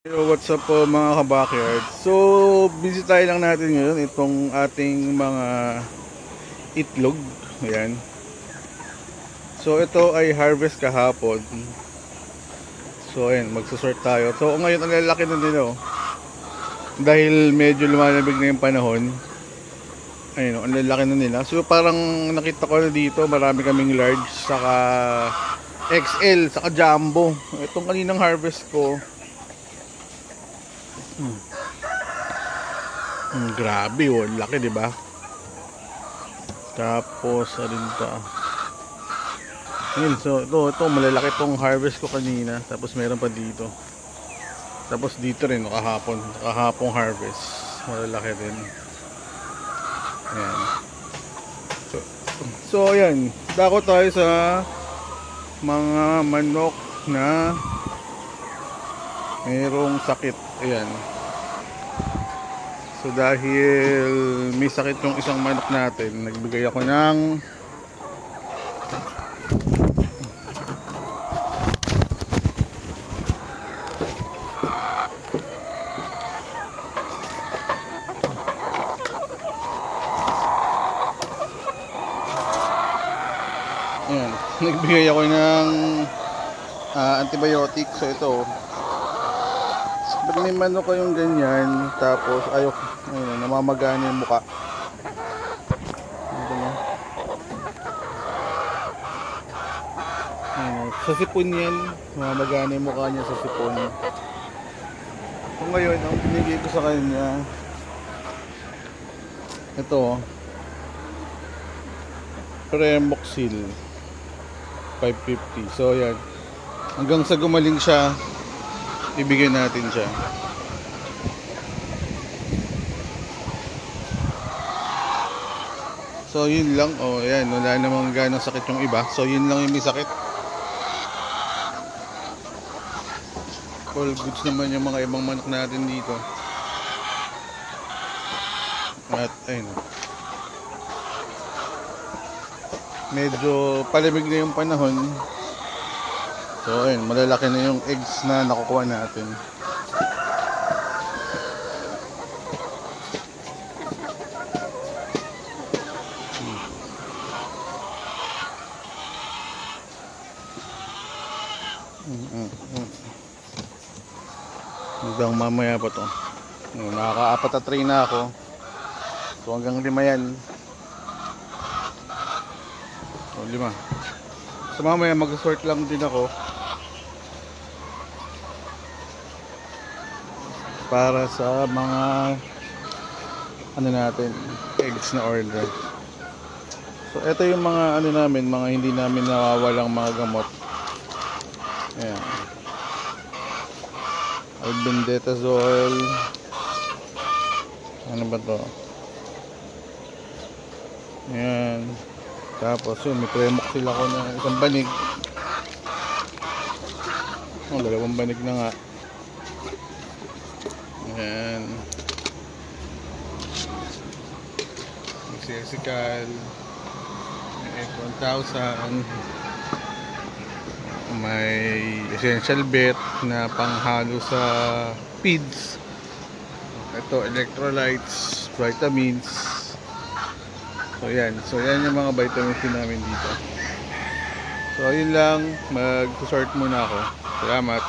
Yo, what's up po mga kabakyard? So, busy tayo lang natin ngayon itong ating mga itlog. Ayan. So, ito ay harvest kahapon. So, ayan, magsusort tayo. So, ngayon ang lalaki na nila oh. Dahil medyo lumalamig na yung panahon. Ayun, ang lalaki na nila. So, parang nakita ko na dito, marami kaming large, saka XL, saka jumbo. Itong kaninang harvest ko, grabe oh, laki 'di ba? Tapos, alin pa? Yun, so ito malalaki tong harvest ko kanina. Tapos meron pa dito. Tapos dito rin, kahapong harvest. Malalaki din. Ayan. So, so ayan. Dako tayo sa mga manok na mayroong sakit. Ayan. So dahil may sakit yung isang manok natin, nagbigay ako ng ayan, nagbigay ako ng antibiotic. So ito, pag may manok kayong ganyan, tapos ayok, ayun, namamagana yung muka. Ito na. Ayun, sa sipon yan, namamagana yung mukha niya sa sipon. So ngayon, ang binigay ko sa kanya, ito, Premoxil 550. So yan, hanggang sa gumaling siya, ibigay natin siya. So yun lang, oh ayan, wala namang ganong sakit yung iba. So yun lang yung may sakit. All goods naman yung mga ibang manok natin dito. At ayun, medyo palamig na yung panahon. So ayun, malalaki na yung eggs na nakukuha natin. Hanggang mamaya pa to. Nakaka-apat na tray na ako. So hanggang 5 yan. O 5. So mamaya mag-sort lang din ako para sa mga ano natin, eggs na order. So ito yung mga ano namin, mga hindi namin nawawalang mga gamot. Ayan, albendazole. Ano ba to? Ayan. Tapos yun, may Premoxil ako na isang banig. Oh, 2 banig na nga. Ayan. Exesical. F1000. May essential bet na panghalo sa feeds. Ito, electrolytes, vitamins. So yan yung mga vitamins din namin dito. So yun lang, mag-sort muna ako. Salamat.